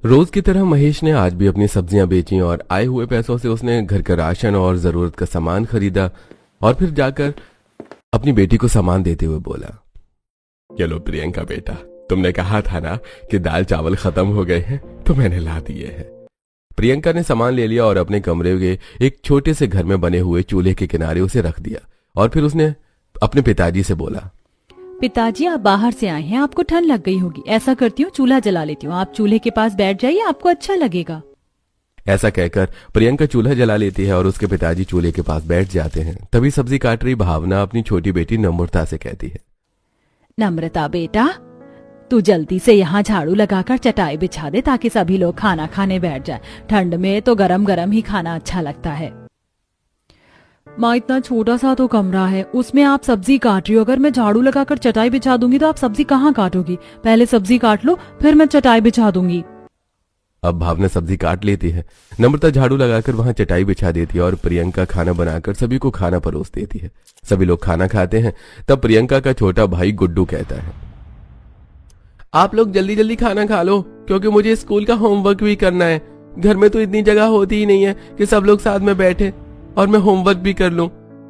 रोज की तरह महेश ने आज भी अपनी सब्जियां बेची और आए हुए पैसों से उसने घर का राशन और जरूरत का सामान खरीदा और फिर जाकर अपनी बेटी को सामान देते हुए बोला, चलो प्रियंका बेटा, तुमने कहा था ना कि दाल चावल खत्म हो गए हैं, तो मैंने ला दिए हैं। प्रियंका ने सामान ले लिया और अपने कमरे के एक छोटे से घर में बने हुए चूल्हे के किनारे उसे रख दिया और फिर उसने अपने पिताजी से बोला, पिताजी आप बाहर से आए हैं, आपको ठंड लग गई होगी। ऐसा करती हूँ चूल्हा जला लेती हूँ, आप चूल्हे के पास बैठ जाइए, आपको अच्छा लगेगा। ऐसा कहकर प्रियंका चूल्हा जला लेती है और उसके पिताजी चूल्हे के पास बैठ जाते हैं। तभी सब्जी काट रही भावना अपनी छोटी बेटी नम्रता से कहती है, नम्रता बेटा, तू जल्दी से यहाँ झाड़ू लगाकर चटाई बिछा दे ताकि सभी लोग खाना खाने बैठ जाए। ठंड में तो गरम गरम ही खाना अच्छा लगता है। माँ, इतना छोटा सा तो कमरा है, उसमें आप सब्जी काट रही हो। अगर मैं झाड़ू लगाकर चटाई बिछा दूंगी तो आप सब्जी कहाँ काटोगी? पहले सब्जी काट लो, फिर मैं चटाई बिछा दूंगी। अब भावना सब्जी काट लेती है, नम्रता झाड़ू लगाकर वहां चटाई बिछा देती है और प्रियंका खाना बनाकर सभी को खाना परोस देती है। सभी लोग खाना खाते हैं। तब प्रियंका का छोटा भाई गुड्डू कहता है, आप लोग जल्दी जल्दी खाना खा लो, क्योंकि मुझे स्कूल का होमवर्क भी करना है। घर में तो इतनी जगह होती ही नहीं है कि सब लोग साथ में बैठे और मैं होमवर्क भी कर लूं।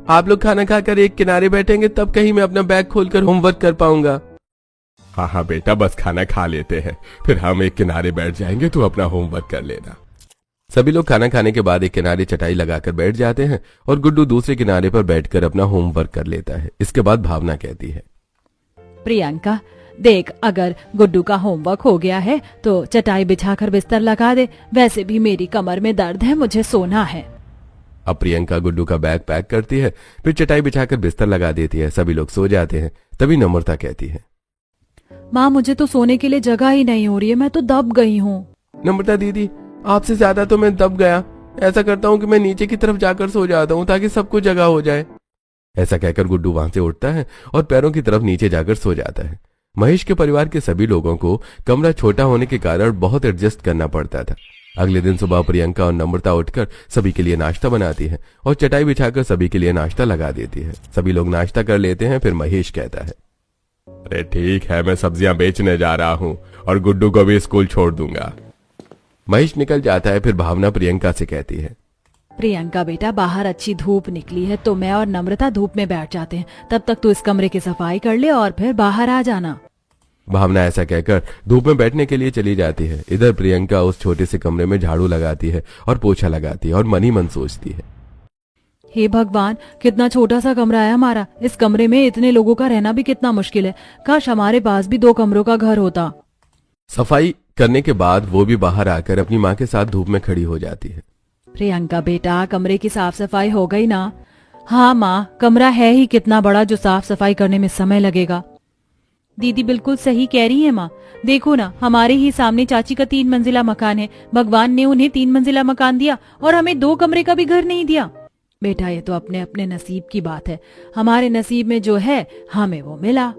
आप लोग खाना खाकर एक किनारे बैठेंगे तब कहीं मैं अपना बैग खोलकर होमवर्क कर पाऊंगा। हाँ हाँ बेटा, बस खाना खा लेते हैं, फिर हम एक किनारे बैठ जाएंगे, तू अपना होमवर्क कर लेना। सभी लोग खाना खाने के बाद एक किनारे चटाई लगाकर बैठ जाते हैं और गुड्डू दूसरे किनारे पर बैठकर अपना होमवर्क कर लेता है। इसके बाद भावना कहती है, प्रियंका देख, अगर गुड्डू का होमवर्क हो गया है तो चटाई बिछाकर बिस्तर लगा दे। वैसे भी मेरी कमर में दर्द है, मुझे सोना है। अब प्रियंका गुड्डू का बैग पैक करती है, फिर चटाई बिछाकर बिस्तर लगा देती है। सभी लोग सो जाते हैं। तभी नम्रता कहती है, माँ, मुझे तो सोने के लिए जगह ही नहीं हो रही है, मैं तो दब गई हूँ। नम्रता दीदी, आपसे ज्यादा तो मैं दब गया। ऐसा करता हूँ कि मैं नीचे की तरफ जाकर सो जाता हूँ ताकि सबको जगह हो जाए। ऐसा कहकर गुड्डू वहां से उठता है और पैरों की तरफ नीचे जाकर सो जाता है। महेश के परिवार के सभी लोगों को कमरा छोटा होने के कारण बहुत एडजस्ट करना पड़ता था। अगले दिन सुबह प्रियंका और नम्रता उठकर सभी के लिए नाश्ता बनाती है और चटाई बिछाकर सभी के लिए नाश्ता लगा देती है। सभी लोग नाश्ता कर लेते हैं। फिर महेश कहता है, अरे ठीक है, मैं सब्जियां बेचने जा रहा हूँ और गुड्डू को भी स्कूल छोड़ दूंगा। महेश निकल जाता है। फिर भावना प्रियंका से कहती है, प्रियंका बेटा, बाहर अच्छी धूप निकली है तो मैं और नम्रता धूप में बैठ जाते हैं। तब तक तू इस कमरे की सफाई कर ले और फिर बाहर आ जाना। भावना ऐसा कहकर धूप में बैठने के लिए चली जाती है। इधर प्रियंका उस छोटे से कमरे में झाड़ू लगाती है और पोछा लगाती है और मन ही मन सोचती है, हे भगवान, कितना छोटा सा कमरा है हमारा। इस कमरे में इतने लोगों का रहना भी कितना मुश्किल है। काश हमारे पास भी 2 कमरों का घर होता। सफाई करने के बाद वो भी बाहर आकर अपनी माँ के साथ धूप में खड़ी हो जाती है। प्रियंका बेटा, कमरे की साफ सफाई हो गई ना? हाँ माँ, कमरा है ही कितना बड़ा जो साफ सफाई करने में समय लगेगा। दीदी बिल्कुल सही कह रही है माँ। देखो ना, हमारे ही सामने चाची का 3 मंजिला मकान है। भगवान ने उन्हें 3 मंजिला मकान दिया और हमें 2 कमरे का भी घर नहीं दिया। बेटा, ये तो अपने अपने नसीब की बात है। हमारे नसीब में जो है हमें वो मिला।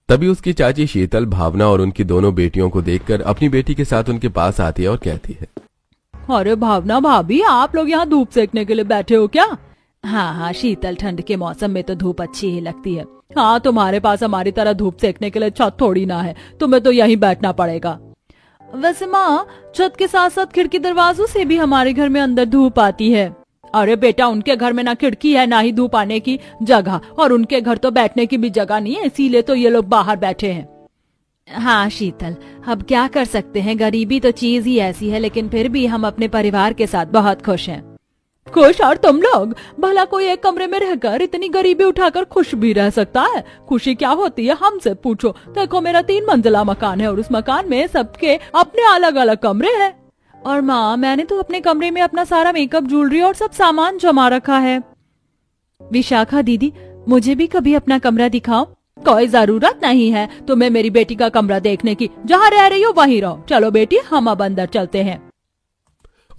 तभी उसकी चाची शीतल भावना और उनकी दोनों बेटियों को देखकर अपनी बेटी के साथ उनके पास आती है और कहती है, अरे भावना भाभी, आप लोग यहाँ धूप सेकने के लिए बैठे हो क्या? हाँ हाँ शीतल, ठंड के मौसम में तो धूप अच्छी ही लगती है। हाँ, तुम्हारे पास हमारी तरह धूप सेकने के लिए छत थोड़ी ना है, तुम्हें तो यहीं बैठना पड़ेगा। वैसे माँ, छत के साथ साथ खिड़की दरवाजों से भी हमारे घर में अंदर धूप आती है। अरे बेटा, उनके घर में ना खिड़की है ना ही धूप आने की जगह, और उनके घर तो बैठने की भी जगह नहीं है, इसीलिए तो ये लोग बाहर बैठे हैं। हाँ शीतल, अब क्या कर सकते हैं, गरीबी तो चीज ही ऐसी है, लेकिन फिर भी हम अपने परिवार के साथ बहुत खुश हैं। खुश? और तुम लोग? भला कोई एक कमरे में रहकर इतनी गरीबी उठाकर खुश भी रह सकता है? खुशी क्या होती है हमसे पूछो। देखो, मेरा 3 मंजिला मकान है और उस मकान में सबके अपने अलग अलग कमरे हैं। और माँ, मैंने तो अपने कमरे में अपना सारा मेकअप, ज्वेलरी और सब सामान जमा रखा है। विशाखा दीदी, मुझे भी कभी अपना कमरा दिखाओ। कोई जरूरत नहीं है तुम्हें मेरी बेटी का कमरा देखने की। जहाँ रह रही हो वहीं रहो। चलो बेटी, हम अब अंदर चलते हैं।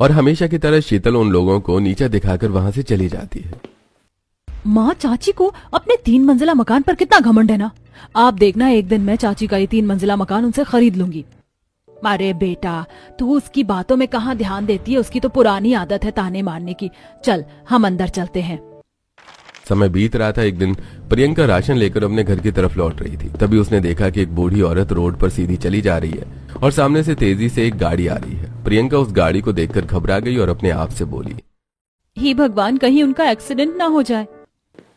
और हमेशा की तरह शीतल उन लोगों को नीचे दिखाकर वहां से चली जाती है। माँ, चाची को अपने 3 मंजिला मकान पर कितना घमंड है ना। आप देखना, एक दिन मैं चाची का ये 3 मंजिला मकान उनसे खरीद लूंगी। अरे बेटा, तू उसकी बातों में कहाँ ध्यान देती है? उसकी तो पुरानी आदत है ताने मारने की। चल, हम अंदर चलते हैं। समय बीत रहा था। एक दिन प्रियंका राशन लेकर अपने घर की तरफ लौट रही थी। तभी उसने देखा कि एक बूढ़ी औरत रोड पर सीधी चली जा रही है और सामने से तेजी से एक गाड़ी आ रही है। प्रियंका उस गाड़ी को देखकर घबरा गई और अपने आप से बोली, हे भगवान, कहीं उनका एक्सीडेंट ना हो जाए।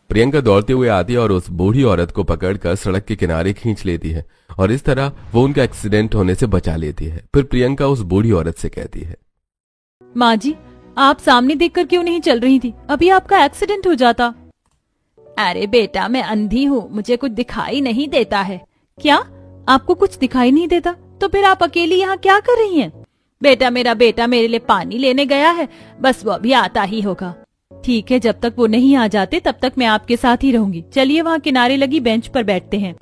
प्रियंका दौड़ते हुए आती है और उस बूढ़ी औरत को पकड़कर सड़क के किनारे खींच लेती है और इस तरह वो उनका एक्सीडेंट होने से बचा लेती है। फिर प्रियंका उस बूढ़ी औरत से कहती है, माँ जी, आप सामने देखकर क्यों नहीं चल रही थी? अभी आपका एक्सीडेंट हो जाता। अरे बेटा, मैं अंधी हूँ, मुझे कुछ दिखाई नहीं देता है। क्या आपको कुछ दिखाई नहीं देता? तो फिर आप अकेली यहाँ क्या कर रही हैं? बेटा, मेरा बेटा मेरे लिए पानी लेने गया है, बस वो अभी आता ही होगा। ठीक है, जब तक वो नहीं आ जाते तब तक मैं आपके साथ ही रहूंगी। चलिए वहाँ किनारे लगी बेंच पर बैठते हैं।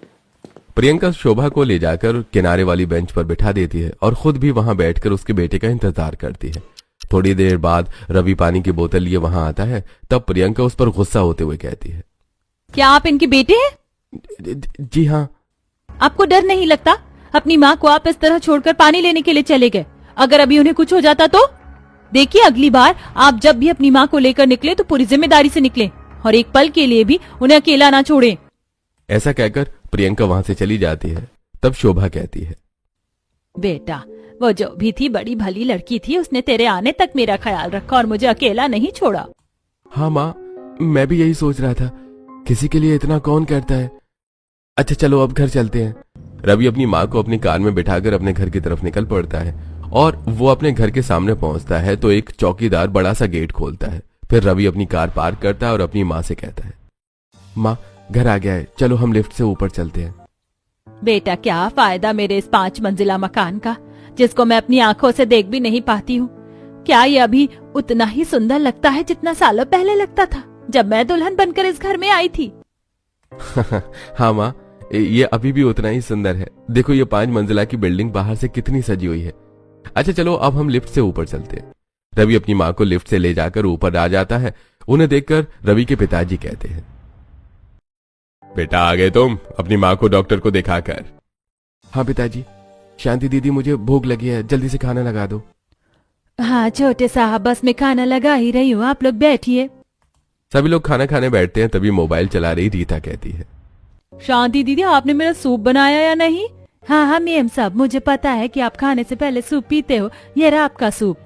प्रियंका शोभा को ले जाकर किनारे वाली बेंच पर बिठा देती है और खुद भी वहां बैठकर उसके बेटे का इंतजार करती है। थोड़ी देर बाद रवि पानी की बोतल लिए वहां आता है। तब प्रियंका उस पर गुस्सा होते हुए कहती है, क्या आप इनके बेटे हैं? जी हाँ। आपको डर नहीं लगता? अपनी माँ को आप इस तरह छोड़कर पानी लेने के लिए चले गए। अगर अभी उन्हें कुछ हो जाता तो? देखिए, अगली बार आप जब भी अपनी माँ को लेकर निकले तो पूरी जिम्मेदारी से निकले और एक पल के लिए भी उन्हें अकेला ना छोड़ें। ऐसा कहकर प्रियंका वहां से चली जाती है। तब शोभा कहती है, बेटा, वो जो भी थी बड़ी भली लड़की थी, उसने तेरे आने तक मेरा ख्याल रखा और मुझे अकेला नहीं छोड़ा। हाँ माँ, मैं भी यही सोच रहा था, किसी के लिए इतना कौन करता है। अच्छा चलो अब घर चलते हैं। रवि अपनी माँ को अपनी कार में बिठाकर अपने घर की तरफ निकल पड़ता है और वो अपने घर के सामने पहुंचता है तो एक चौकीदार बड़ा सा गेट खोलता है। फिर रवि अपनी कार पार्क करता है और अपनी माँ से कहता है, माँ घर आ गया है, चलो हम लिफ्ट से ऊपर चलते हैं। बेटा, क्या फायदा मेरे इस 5 मंजिला मकान का, जिसको मैं अपनी आंखों से देख भी नहीं पाती हूँ? क्या ये अभी उतना ही सुंदर लगता है जितना सालों पहले लगता था जब मैं दुल्हन बनकर इस घर में आई थी? हाँ माँ, ये अभी भी उतना ही सुंदर है। देखो ये 5 मंजिला की बिल्डिंग बाहर से कितनी सजी हुई है। अच्छा चलो अब हम लिफ्ट से ऊपर चलते हैं। रवि अपनी माँ को लिफ्ट से ले जाकर ऊपर आ जाता है। उन्हें देखकर रवि के पिताजी कहते हैं, बेटा आ गए तुम अपनी माँ को डॉक्टर को दिखाकर। हाँ पिताजी, शांति दीदी मुझे भूख लगी है, जल्दी से खाना लगा दो। हाँ छोटे साहब, बस मैं खाना लगा ही रही हूँ, आप लोग बैठिए। सभी लोग खाना खाने बैठते हैं। तभी मोबाइल चला रही रीता कहती है, शांति दीदी, आपने मेरा सूप बनाया या नहीं? हाँ हाँ मेम साहब, मुझे पता है कि आप खाने से पहले सूप पीते हो। ये रहा आपका सूप।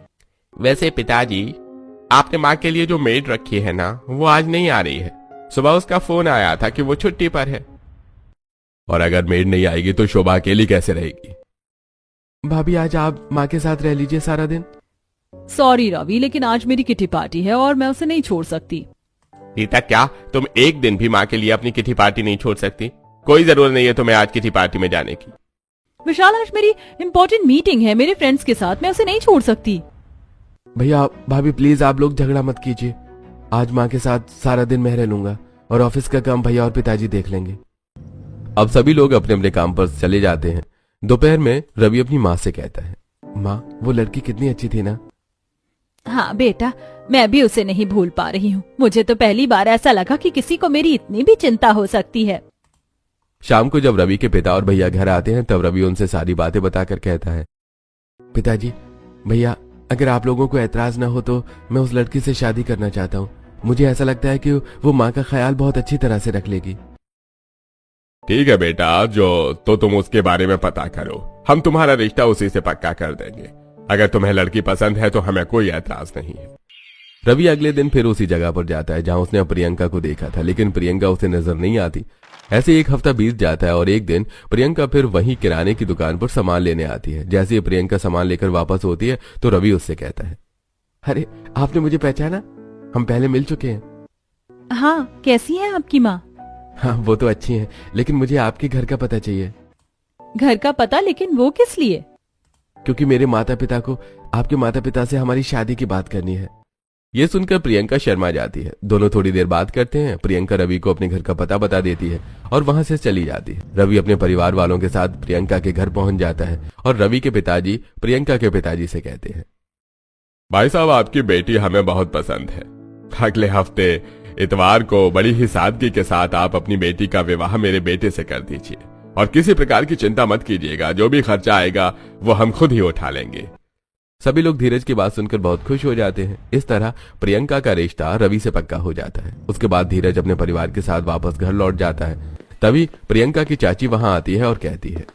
वैसे पिताजी, आपने माँ के लिए जो मेड रखी है ना, वो आज नहीं आ रही है। सुबह उसका फोन आया था कि वो छुट्टी पर है। और अगर मेड नहीं आएगी तो शोभा अकेली कैसे रहेगी? भाभी आज आप माँ के साथ रह लीजिए सारा दिन। सॉरी रवि, लेकिन आज मेरी किटी पार्टी है और मैं उसे नहीं छोड़ सकती। रीता, क्या तुम एक दिन भी माँ के लिए अपनी किटी पार्टी नहीं छोड़ सकती? कोई जरूरत नहीं है तुम्हें आज किटी पार्टी में जाने की। विशाल, आज मेरी इम्पोर्टेंट मीटिंग है मेरे फ्रेंड्स के साथ, मैं उसे नहीं छोड़ सकती। भैया भाभी प्लीज आप लोग झगड़ा मत कीजिए। आज माँ के साथ सारा दिन मैं रह लूंगा और ऑफिस का काम भैया और पिताजी देख लेंगे। अब सभी लोग अपने अपने काम पर चले जाते हैं। दोपहर में रवि अपनी माँ से कहता है, माँ वो लड़की कितनी अच्छी थी ना? हाँ बेटा, मैं भी उसे नहीं भूल पा रही हूँ। मुझे तो पहली बार ऐसा लगा कि किसी को मेरी इतनी भी चिंता हो सकती है। शाम को जब रवि के पिता और भैया घर आते हैं तब रवि उनसे सारी बातें बताकर कहता है, पिताजी भैया, अगर आप लोगों को ऐतराज ना हो तो मैं उस लड़की से शादी करना चाहता हूँ। मुझे ऐसा लगता है कि वो माँ का ख्याल बहुत अच्छी तरह से रख लेगी। ठीक है बेटा, जो तो तुम उसके बारे में पता करो, हम तुम्हारा रिश्ता उसी से पक्का कर देंगे। अगर तुम्हें लड़की पसंद है तो हमें कोई ऐतराज नहीं है। रवि अगले दिन फिर उसी जगह पर जाता है जहां उसने प्रियंका को देखा था, लेकिन प्रियंका उसे नजर नहीं आती। ऐसे एक हफ्ता बीत जाता है और एक दिन प्रियंका फिर वहीं किराने की दुकान पर सामान लेने आती है। जैसे ही प्रियंका सामान लेकर वापस होती है तो रवि उससे कहता है, अरे आपने मुझे पहचाना? हम पहले मिल चुके हैं। हाँ, कैसी है आपकी माँ? हाँ वो तो अच्छी है, लेकिन मुझे आपके घर का पता चाहिए। घर का पता? लेकिन वो किस लिए? क्योंकि मेरे माता पिता को आपके माता पिता से हमारी शादी की बात करनी है। ये सुनकर प्रियंका शर्मा जाती है। दोनों थोड़ी देर बात करते हैं। प्रियंका रवि को अपने घर का पता बता देती है और वहां से चली जाती है। रवि अपने परिवार वालों के साथ प्रियंका के घर पहुंच जाता है और रवि के पिताजी प्रियंका के पिताजी से कहते हैं, भाई साहब, आपकी बेटी हमें बहुत पसंद है। अगले हफ्ते इतवार को बड़ी ही सादगी के साथ आप अपनी बेटी का विवाह मेरे बेटे से कर दीजिए और किसी प्रकार की चिंता मत कीजिएगा। जो भी खर्चा आएगा वो हम खुद ही उठा लेंगे। सभी लोग धीरज की बात सुनकर बहुत खुश हो जाते हैं। इस तरह प्रियंका का रिश्ता रवि से पक्का हो जाता है। उसके बाद धीरज अपने परिवार के साथ वापस घर लौट जाता है। तभी प्रियंका की चाची वहां आती है और कहती है,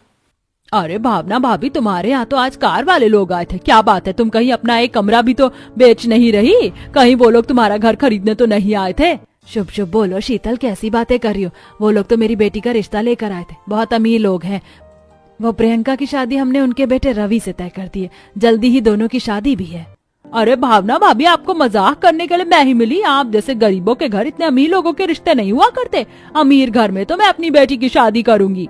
अरे भावना भाभी, तुम्हारे यहाँ तो आज कार वाले लोग आए थे। क्या बात है, तुम कहीं अपना एक कमरा भी तो बेच नहीं रही? कहीं वो लोग तुम्हारा घर खरीदने तो नहीं आए थे? शुभ शुभ बोलो शीतल, कैसी बातें कर रही हो? वो लोग तो मेरी बेटी का रिश्ता लेकर आए थे, बहुत अमीर लोग हैं। वो प्रियंका की शादी हमने उनके बेटे रवि से तय कर दी है, जल्दी ही दोनों की शादी भी है। अरे भावना भाभी, आपको मजाक करने के लिए मैं ही मिली? आप जैसे गरीबों के घर इतने अमीर लोगों के रिश्ते नहीं हुआ करते। अमीर घर में तो मैं अपनी बेटी की शादी करूंगी।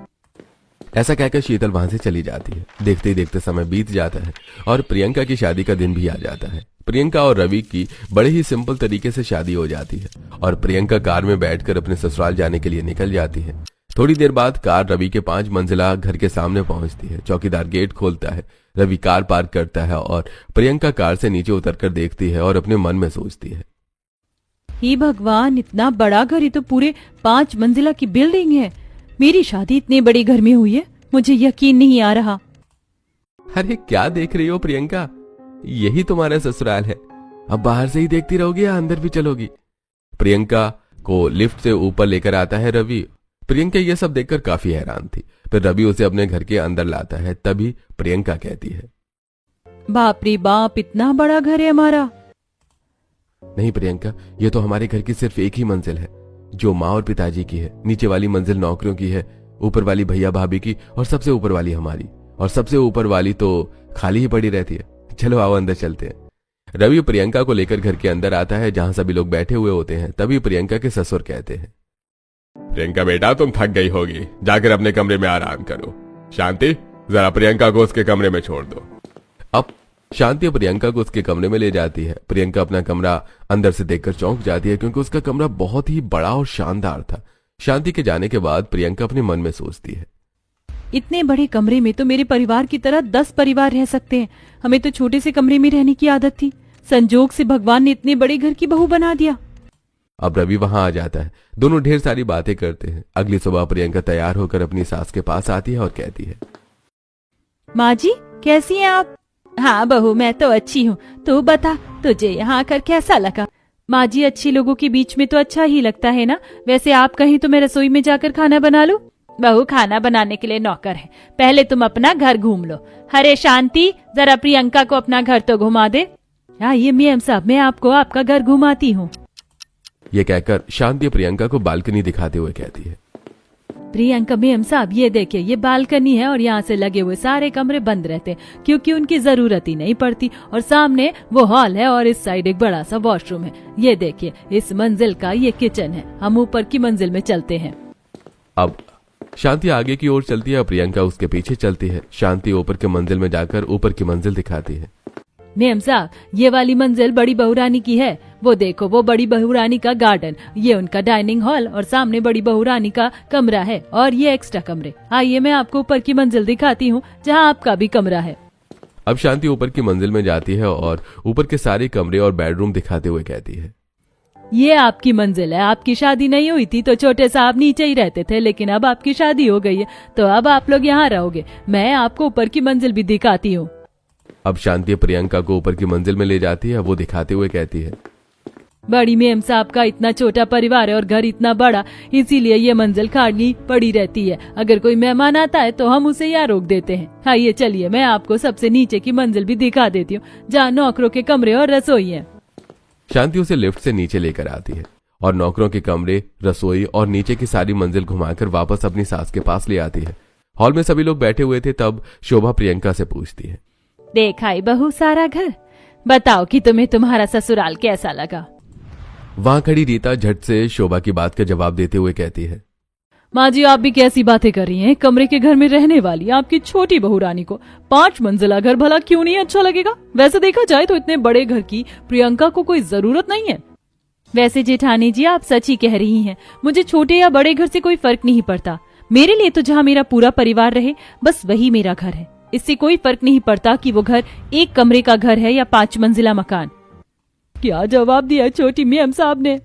ऐसा कहकर शीतल वहां से चली जाती है। देखते ही देखते समय बीत जाता है और प्रियंका की शादी का दिन भी आ जाता है। प्रियंका और रवि की बड़े ही सिंपल तरीके से शादी हो जाती है और प्रियंका कार में बैठकर अपने ससुराल जाने के लिए निकल जाती है। थोड़ी देर बाद कार रवि के 5 मंजिला घर के सामने पहुंचती है। चौकीदार गेट खोलता है। रवि कार पार्क करता है और प्रियंका कार से नीचे उतरकर देखती है और अपने मन में सोचती है, हे भगवान, इतना बड़ा घर, ये तो पूरे 5 मंजिला की बिल्डिंग है। मेरी शादी इतने बड़े घर में हुई है, मुझे यकीन नहीं आ रहा। अरे क्या देख रही हो प्रियंका, यही तुम्हारा ससुराल है। अब बाहर से ही देखती रहोगी या अंदर भी चलोगी? प्रियंका को लिफ्ट से ऊपर लेकर आता है रवि। प्रियंका यह सब देखकर काफी हैरान थी। फिर रवि उसे अपने घर के अंदर लाता है। तभी प्रियंका कहती है, बाप रे बाप, इतना बड़ा घर है हमारा। नहीं प्रियंका, ये तो हमारे घर की सिर्फ एक ही मंजिल है, जो माँ और पिताजी की है। नीचे वाली मंजिल नौकरियों की है, ऊपर वाली भैया भाभी की और सबसे ऊपर वाली हमारी। और सबसे ऊपर वाली तो खाली ही पड़ी रहती है। चलो आओ अंदर चलते हैं। रवि प्रियंका को लेकर घर के अंदर आता है, जहां सभी लोग बैठे हुए होते हैं। तभी प्रियंका के ससुर कहते हैं, प्रियंका बेटा, तुम थक गई होगी, जाकर अपने कमरे में आराम करो। शांति, जरा प्रियंका को उसके कमरे में छोड़ दो। अब शांति प्रियंका को उसके कमरे में ले जाती है। प्रियंका अपना कमरा अंदर से देखकर चौंक जाती है, क्योंकि उसका कमरा बहुत ही बड़ा और शानदार था। शांति के जाने के बाद प्रियंका अपने मन में सोचती है, इतने बड़े कमरे में तो मेरे परिवार की तरह 10 परिवार रह सकते हैं। हमें तो छोटे से कमरे में रहने की आदत थी। संजोग से भगवान ने इतने बड़े घर की बहू बना दिया। अब रवि वहां आ जाता है। दोनों ढेर सारी बातें करते हैं। अगली सुबह प्रियंका तैयार होकर अपनी सास के पास आती है और कहती है, माँ जी, कैसी हैं आप? हाँ बहू, मैं तो अच्छी हूँ। तू बता, तुझे यहाँ आकर कैसा लगा? माँ जी, अच्छी लोगों के बीच में तो अच्छा ही लगता है ना। वैसे आप कहीं तो मैं रसोई में जाकर खाना बना लूं? बहू, खाना बनाने के लिए नौकर है, पहले तुम अपना घर घूम लो। अरे शांति, जरा प्रियंका को अपना घर तो घुमा दे। हाँ ये मेम साहब, मैं आपको आपका घर घुमाती हूँ। ये कहकर शांति प्रियंका को बालकनी दिखाते हुए कहती है, प्रियंका मेम साहब, ये देखिए, ये बालकनी है और यहाँ से लगे हुए सारे कमरे बंद रहते हैं, क्योंकि उनकी जरूरत ही नहीं पड़ती। और सामने वो हॉल है और इस साइड एक बड़ा सा वॉशरूम है। ये देखिए, इस मंजिल का ये किचन है। हम ऊपर की मंजिल में चलते हैं। अब शांति आगे की ओर चलती है, प्रियंका उसके पीछे चलती है। शांति ऊपर के मंजिल में जाकर ऊपर की मंजिल दिखाती है। मेम साहब, ये वाली मंजिल बड़ी बहुरानी की है। वो देखो, वो बड़ी बहुरानी का गार्डन, ये उनका डाइनिंग हॉल और सामने बड़ी बहुरानी का कमरा है और ये एक्स्ट्रा कमरे। आइए मैं आपको ऊपर की मंजिल दिखाती हूँ, जहाँ आपका भी कमरा है। अब शांति ऊपर की मंजिल में जाती है और ऊपर के सारे कमरे और बेडरूम दिखाते हुए कहती है, ये आपकी मंजिल है। आपकी शादी नहीं हुई थी तो छोटे साहब नीचे ही रहते थे, लेकिन अब आपकी शादी हो गई है तो अब आप लोग यहाँ रहोगे। मैं आपको ऊपर की मंजिल भी दिखाती हूँ। अब शांति प्रियंका को ऊपर की मंजिल में ले जाती है। वो दिखाते हुए कहती है, बड़ी मेम साहब का इतना छोटा परिवार है और घर इतना बड़ा, इसीलिए ये मंजिल खाली पड़ी रहती है। अगर कोई मेहमान आता है तो हम उसे यहाँ रोक देते हैं। आइए चलिए, मैं आपको सबसे नीचे की मंजिल भी दिखा देती हूँ, जहाँ नौकरों के कमरे और रसोई है। शांति उसे लिफ्ट से नीचे लेकर आती है और नौकरों के कमरे, रसोई और नीचे की सारी मंजिल घुमाकर वापस अपनी सास के पास ले आती है। हॉल में सभी लोग बैठे हुए थे। तब शोभा प्रियंका से पूछती है, देखा ही बहू सारा घर, बताओ कि तुम्हें तुम्हारा ससुराल कैसा लगा? वहां खड़ी रीता झट से शोभा की बात का जवाब देते हुए कहती है, माँ जी, आप भी कैसी बातें कर रही हैं? कमरे के घर में रहने वाली आपकी छोटी बहू रानी को 5 मंजिला घर भला क्यों नहीं अच्छा लगेगा? वैसे देखा जाए तो इतने बड़े घर की प्रियंका को कोई जरूरत नहीं है। वैसे जेठानी जी, आप सच ही कह रही हैं। मुझे छोटे या बड़े घर से कोई फर्क नहीं पड़ता। मेरे लिए तो जहाँ मेरा पूरा परिवार रहे, बस वही मेरा घर है। इससे कोई फर्क नहीं पड़ता कि वो घर 1 कमरे का घर है या 5 मंजिला मकान। क्या जवाब दिया छोटी मेम साहब ने।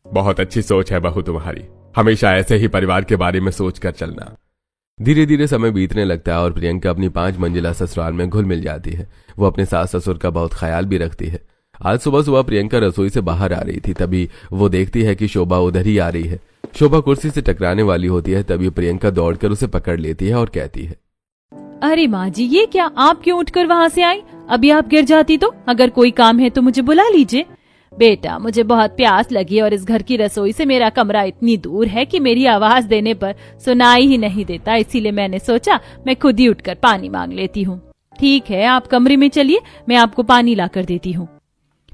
बहुत अच्छी सोच है बहू तुम्हारी, हमेशा ऐसे ही परिवार के बारे में सोच कर चलना। धीरे धीरे समय बीतने लगता है और प्रियंका अपनी 5 मंजिला ससुराल में घुल मिल जाती है। वो अपने सास ससुर का बहुत ख्याल भी रखती है। आज सुबह सुबह प्रियंका रसोई से बाहर आ रही थी। तभी वो देखती है कि शोभा उधर ही आ रही है। शोभा कुर्सी से टकराने वाली होती है। तभी प्रियंका दौड़कर उसे पकड़ लेती है और कहती है, अरे माँ जी, ये क्या, आप क्यों उठकर वहाँ से आई? अभी आप गिर जाती तो। अगर कोई काम है तो मुझे बुला लीजिए। बेटा, मुझे बहुत प्यास लगी और इस घर की रसोई से मेरा कमरा इतनी दूर है कि मेरी आवाज देने पर सुनाई ही नहीं देता, इसीलिए मैंने सोचा मैं खुद ही उठकर पानी मांग लेती हूँ। ठीक है, आप कमरे में चलिए, मैं आपको पानी लाकर देती हूँ।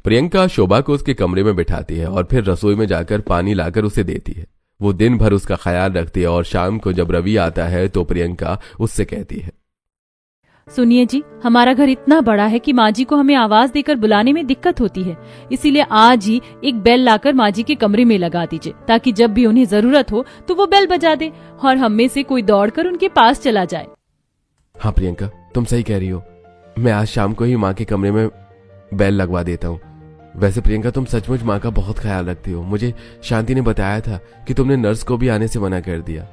प्रियंका शोभा को उसके कमरे में बिठाती है और फिर रसोई में जाकर पानी लाकर उसे देती है। वो दिन भर उसका ख्याल रखती है और शाम को जब रवि आता है तो प्रियंका उससे कहती है, सुनिए जी, हमारा घर इतना बड़ा है कि माँ जी को हमें आवाज देकर बुलाने में दिक्कत होती है, इसीलिए आज ही एक बेल लाकर माँ जी के कमरे में लगा दीजिए, ताकि जब भी उन्हें जरूरत हो तो वो बेल बजा दे और हम में से कोई दौड़कर उनके पास चला जाए। हाँ प्रियंका, तुम सही कह रही हो, मैं आज शाम को ही माँ के कमरे में बेल लगवा देता हूँ। वैसे प्रियंका, तुम सचमुच माँ का बहुत ख्याल रखती हो। मुझे शांति ने बताया था कि तुमने नर्स को भी आने से मना कर दिया।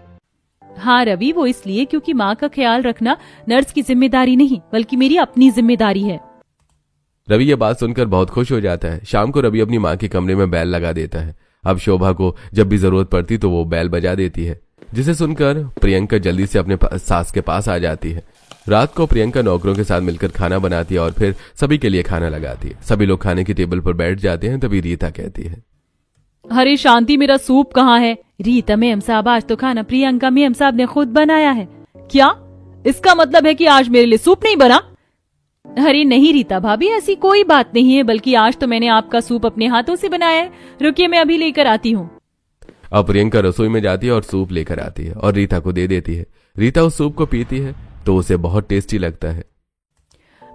हाँ रवि, वो इसलिए क्योंकि माँ का ख्याल रखना नर्स की जिम्मेदारी नहीं बल्कि मेरी अपनी जिम्मेदारी है। रवि ये बात सुनकर बहुत खुश हो जाता है। शाम को रवि अपनी माँ के कमरे में बेल लगा देता है। अब शोभा को जब भी जरूरत पड़ती तो वो बेल बजा देती है, जिसे सुनकर प्रियंका जल्दी से अपने सास के पास आ जाती है। रात को प्रियंका नौकरों के साथ मिलकर खाना बनाती है और फिर सभी के लिए खाना लगाती है। सभी लोग खाने की टेबल पर बैठ जाते हैं। तभी रीता कहती है, अरे शांति, मेरा सूप कहाँ है? रीता मैम साहब, आज तो खाना प्रियंका मैम साहब ने खुद बनाया है। क्या? इसका मतलब है कि आज मेरे लिए सूप नहीं बना? अरे नहीं रीता भाभी, ऐसी कोई बात नहीं है, बल्कि आज तो मैंने आपका सूप अपने हाथों से बनाया है। रुकिए, मैं अभी लेकर आती हूँ। अब प्रियंका रसोई में जाती है और सूप लेकर आती है और रीता को दे देती है। रीता उस सूप को पीती है तो उसे बहुत टेस्टी लगता है।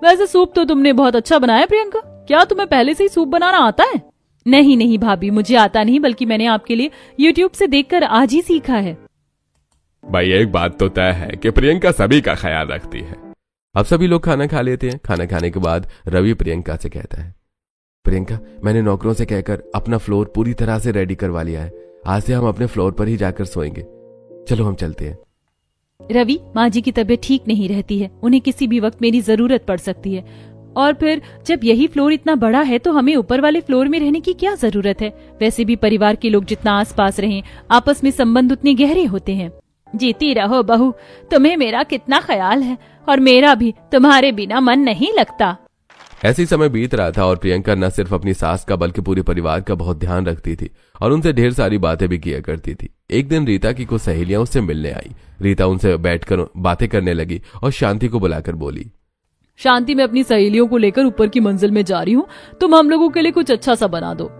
वैसे सूप तो तुमने बहुत अच्छा बनाया प्रियंका। क्या तुम्हें पहले से ही सूप बनाना आता है? नहीं नहीं भाभी, मुझे आता नहीं, बल्कि मैंने आपके लिए YouTube से देखकर आज ही सीखा है। भाई एक बात तो तय है कि प्रियंका सभी का ख्याल रखती है। अब सभी लोग खाना खा लेते हैं। खाना खाने के बाद रवि प्रियंका से कहता है, प्रियंका, मैंने नौकरों से कहकर अपना फ्लोर पूरी तरह से रेडी करवा लिया है। आज से हम अपने फ्लोर पर ही जाकर सोएंगे। चलो हम चलते हैं। रवि, माँ जी की तबीयत ठीक नहीं रहती है, उन्हें किसी भी वक्त मेरी जरूरत पड़ सकती है, और फिर जब यही फ्लोर इतना बड़ा है तो हमें ऊपर वाले फ्लोर में रहने की क्या जरूरत है? वैसे भी परिवार के लोग जितना आसपास रहें, आपस में संबंध उतने गहरे होते हैं। जीती रहो बहू, तुम्हें मेरा कितना ख्याल है और मेरा भी तुम्हारे बिना मन नहीं लगता। ऐसी समय बीत रहा था और प्रियंका न सिर्फ अपनी सास का बल्कि पूरे परिवार का बहुत ध्यान रखती थी और उनसे ढेर सारी बातें भी किया करती थी। एक दिन रीता की कुछ सहेलियां उससे मिलने आई। रीता उनसे बैठकर बातें करने लगी और शांति को बुलाकर बोली, शांति, मैं अपनी सहेलियों को लेकर ऊपर की मंजिल में जा रही हूँ, तुम हम लोगों के लिए कुछ अच्छा सा बना दो।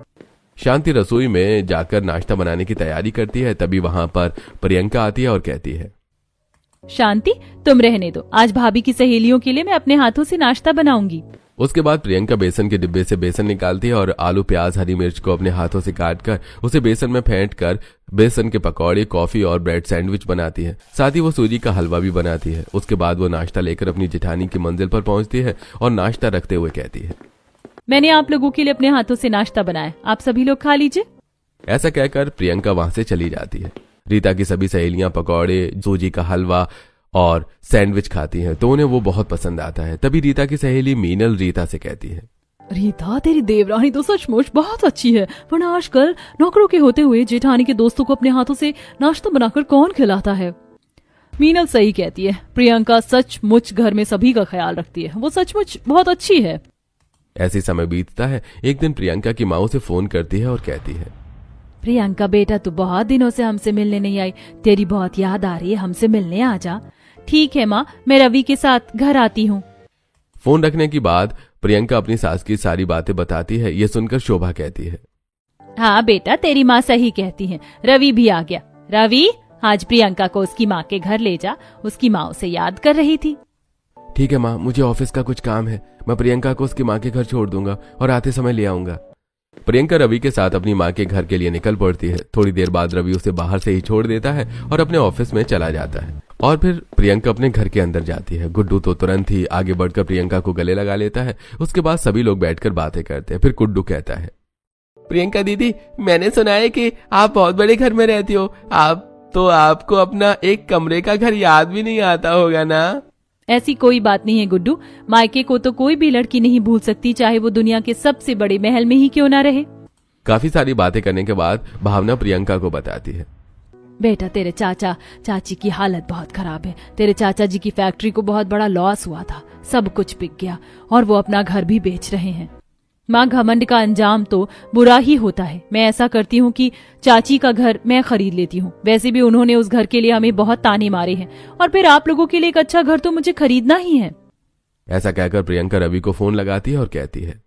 शांति रसोई में जाकर नाश्ता बनाने की तैयारी करती है। तभी वहां पर प्रियंका आती है और कहती है, शांति, तुम रहने दो, आज भाभी की सहेलियों के लिए मैं अपने हाथों से नाश्ता बनाऊंगी। उसके बाद प्रियंका बेसन के डिब्बे से बेसन निकालती है और आलू, प्याज, हरी मिर्च को अपने हाथों से काटकर उसे बेसन में फेंट कर बेसन के पकौड़े, कॉफी और ब्रेड सैंडविच बनाती है। साथ ही वो सूजी का हलवा भी बनाती है। उसके बाद वो नाश्ता लेकर अपनी जेठानी की मंजिल पर पहुंचती है और नाश्ता रखते हुए कहती है, मैंने आप लोगों के लिए अपने हाथों से नाश्ता बनाया, आप सभी लोग खा लीजिए। ऐसा कहकर प्रियंका वहां से चली जाती है। रीता की सभी सहेलियां पकौड़े, सूजी का हलवा और सैंडविच खाती हैं तो उन्हें वो बहुत पसंद आता है। तभी रीता की सहेली मीनल रीता से कहती है, रीता, तेरी देवरानी तो सचमुच बहुत अच्छी है, वरना आजकल नौकरों के होते हुए जेठानी के दोस्तों को अपने हाथों से नाश्ता बनाकर कौन खिलाता है। मीनल सही कहती है, प्रियंका सचमुच घर में सभी का ख्याल रखती है, वो सचमुच बहुत अच्छी है। ऐसी समय बीतता है। एक दिन प्रियंका की माँ उसे फोन करती है और कहती है, प्रियंका बेटा, तू बहुत दिनों से हमसे मिलने नहीं आई, तेरी बहुत याद आ रही है, हमसे मिलने आ जा। ठीक है माँ, मैं रवि के साथ घर आती हूँ। फोन रखने के बाद प्रियंका अपनी सास की सारी बातें बताती है। ये सुनकर शोभा कहती है, हाँ बेटा, तेरी माँ सही कहती है, रवि भी आ गया। रवि, आज प्रियंका को उसकी माँ के घर ले जा, उसकी माँ उसे याद कर रही थी। ठीक है माँ, मुझे ऑफिस का कुछ काम है, मैं प्रियंका को उसकी माँ के घर छोड़ दूंगा और आते समय ले आऊंगा। प्रियंका रवि के साथ अपनी माँ के घर के लिए निकल पड़ती है। थोड़ी देर बाद रवि उसे बाहर से ही छोड़ देता है और अपने ऑफिस में चला जाता है और फिर प्रियंका अपने घर के अंदर जाती है। गुड्डू तो तुरंत ही आगे बढ़कर प्रियंका को गले लगा लेता है। उसके बाद सभी लोग बैठकर बातें करते हैं। फिर गुड्डू कहता है, प्रियंका दीदी, मैंने सुना है कि आप बहुत बड़े घर में रहती हो, आपको अपना एक कमरे का घर याद भी नहीं आता होगा ना? ऐसी कोई बात नहीं है गुड्डू, मायके को तो कोई भी लड़की नहीं भूल सकती, चाहे वो दुनिया के सबसे बड़े महल में ही क्यों ना रहे। काफी सारी बातें करने के बाद भावना प्रियंका को बताती है, बेटा तेरे चाचा चाची की हालत बहुत खराब है। तेरे चाचा जी की फैक्ट्री को बहुत बड़ा लॉस हुआ था, सब कुछ बिक गया और वो अपना घर भी बेच रहे हैं। माँ, घमंड का अंजाम तो बुरा ही होता है। मैं ऐसा करती हूँ कि चाची का घर मैं खरीद लेती हूँ। वैसे भी उन्होंने उस घर के लिए हमें बहुत ताने मारे हैं और फिर आप लोगों के लिए एक अच्छा घर तो मुझे खरीदना ही है। ऐसा कहकर प्रियंका रवि को फोन लगाती है और कहती है,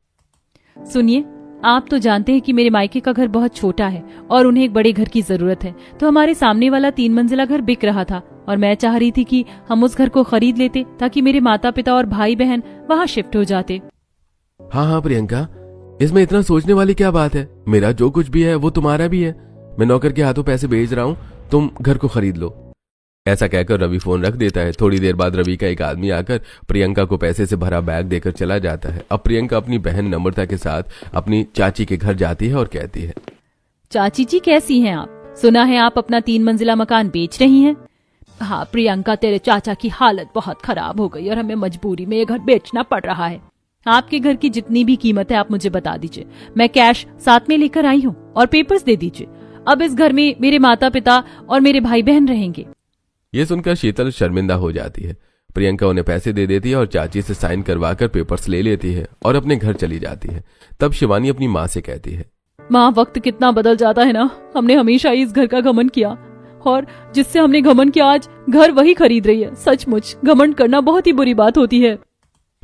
सुनिए, आप तो जानते हैं कि मेरे मायके का घर बहुत छोटा है और उन्हें एक बड़े घर की जरूरत है। तो हमारे सामने वाला 3 मंजिला घर बिक रहा था और मैं चाह रही थी कि हम उस घर को खरीद लेते ताकि मेरे माता पिता और भाई बहन वहाँ शिफ्ट हो जाते। हाँ हाँ प्रियंका, इसमें इतना सोचने वाली क्या बात है। मेरा जो कुछ भी है वो तुम्हारा भी है। मैं नौकर के हाथों पैसे भेज रहा हूँ, तुम घर को खरीद लो। ऐसा कहकर रवि फोन रख देता है। थोड़ी देर बाद रवि का एक आदमी आकर प्रियंका को पैसे से भरा बैग देकर चला जाता है। अब प्रियंका अपनी बहन नम्रता के साथ अपनी चाची के घर जाती है और कहती है, चाची जी कैसी हैं आप? सुना है आप अपना 3 मंजिला मकान बेच रही हैं। हाँ प्रियंका, तेरे चाचा की हालत बहुत खराब हो गई और हमें मजबूरी में ये घर बेचना पड़ रहा है। आपके घर की जितनी भी कीमत है आप मुझे बता दीजिए, मैं कैश साथ में लेकर आई हूँ और पेपर्स दे दीजिए। अब इस घर में मेरे माता पिता और मेरे भाई बहन रहेंगे। ये सुनकर शीतल शर्मिंदा हो जाती है। प्रियंका उन्हें पैसे दे देती है और चाची से साइन करवाकर पेपर्स ले लेती है और अपने घर चली जाती है। तब शिवानी अपनी माँ से कहती है, माँ, वक्त कितना बदल जाता है ना। हमने हमेशा इस घर का घमंड किया और जिससे हमने घमंड किया आज घर वही खरीद रही है। सचमुच घमंड करना बहुत ही बुरी बात होती है।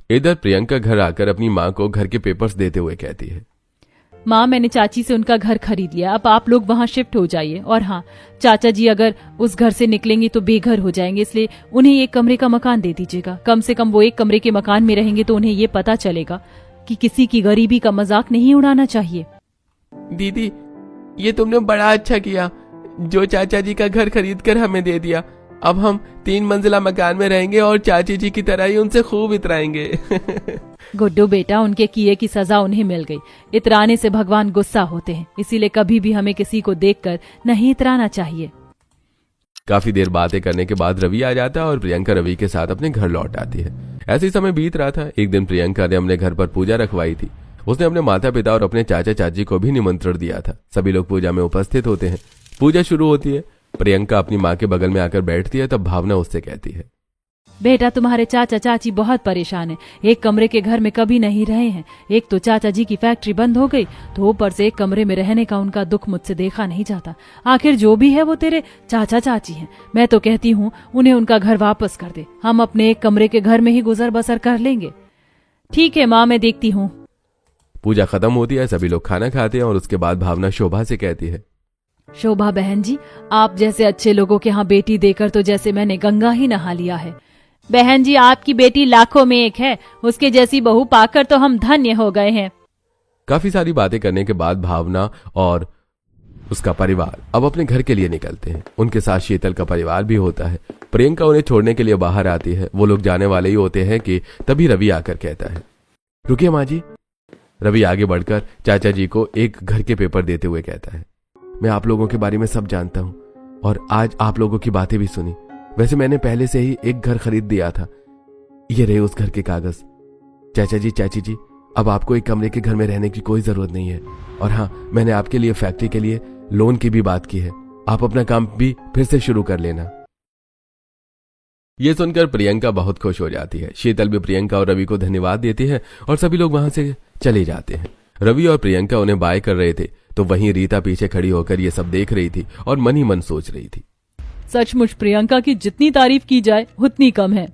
इधर प्रियंका घर आकर अपनी माँ को घर के पेपर्स देते हुए कहती है, माँ, मैंने चाची से उनका घर खरीद लिया, अब आप लोग वहाँ शिफ्ट हो जाइए। और हाँ, चाचा जी अगर उस घर से निकलेंगे तो बेघर हो जाएंगे, इसलिए उन्हें एक कमरे का मकान दे दीजिएगा। कम से कम वो एक कमरे के मकान में रहेंगे तो उन्हें ये पता चलेगा कि किसी की गरीबी का मजाक नहीं उड़ाना चाहिए। दीदी, ये तुमने बड़ा अच्छा किया जो चाचा जी का घर खरीद कर हमें दे दिया। अब हम 3 मंजिला मकान में रहेंगे और चाची जी की तरह ही उनसे खूब इतराएंगे। गुड्डू बेटा, उनके किए की सजा उन्हें मिल गई। इतराने से भगवान गुस्सा होते हैं, इसीलिए कभी भी हमें किसी को देखकर नहीं इतराना चाहिए। काफी देर बातें करने के बाद रवि आ जाता है और प्रियंका रवि के साथ अपने घर लौट आती है। ऐसे ही समय बीत रहा था। एक दिन प्रियंका ने अपने घर पर पूजा रखवाई थी। उसने अपने माता पिता और अपने चाचा चाची को भी निमंत्रण दिया था। सभी लोग पूजा में उपस्थित होते हैं। पूजा शुरू होती है। प्रियंका अपनी माँ के बगल में आकर बैठती है। तब भावना उससे कहती है, बेटा, तुम्हारे चाचा चाची बहुत परेशान हैं। एक कमरे के घर में कभी नहीं रहे हैं। एक तो चाचा जी की फैक्ट्री बंद हो गई, तो ऊपर से एक कमरे में रहने का उनका दुख मुझसे देखा नहीं जाता। आखिर जो भी है वो तेरे चाचा चाची हैं। मैं तो कहती हूँ उन्हें उनका घर वापस कर दे। हम अपने एक कमरे के घर में ही गुजर बसर कर लेंगे। ठीक है माँ, मैं देखती हूँ। पूजा खत्म होती है। सभी लोग खाना खाते हैं और उसके बाद भावना शोभा से कहती है, शोभा बहन जी, आप जैसे अच्छे लोगों के यहाँ बेटी देकर तो जैसे मैंने गंगा ही नहा लिया है। बहन जी, आपकी बेटी लाखों में एक है, उसके जैसी बहू पाकर तो हम धन्य हो गए हैं। काफी सारी बातें करने के बाद भावना और उसका परिवार अब अपने घर के लिए निकलते हैं। उनके साथ शीतल का परिवार भी होता है। प्रियंका उन्हें छोड़ने के लिए बाहर आती है। वो लोग जाने वाले ही होते हैं कि तभी रवि आकर कहता है, रुकिए माँ जी। रवि आगे बढ़कर चाचा जी को एक घर के पेपर देते हुए कहता है, मैं आप लोगों के बारे में सब जानता हूँ और आज आप लोगों की बातें भी सुनी। वैसे मैंने पहले से ही एक घर खरीद दिया था। ये रहे उस घर के कागज। चाचा जी, चाची जी, अब आपको एक कमरे के घर में रहने की कोई जरूरत नहीं है। और हाँ, मैंने आपके लिए फैक्ट्री के लिए लोन की भी बात की है। आप अपना काम भी फिर से शुरू कर लेना। ये सुनकर प्रियंका बहुत खुश हो जाती है। शीतल भी प्रियंका और रवि को धन्यवाद देती है और सभी लोग वहां से चले जाते हैं। रवि और प्रियंका उन्हें बाय कर रहे थे तो वहीं रीता पीछे खड़ी होकर ये सब देख रही थी और मन ही मन सोच रही थी, सचमुच प्रियंका की जितनी तारीफ की जाए उतनी कम है।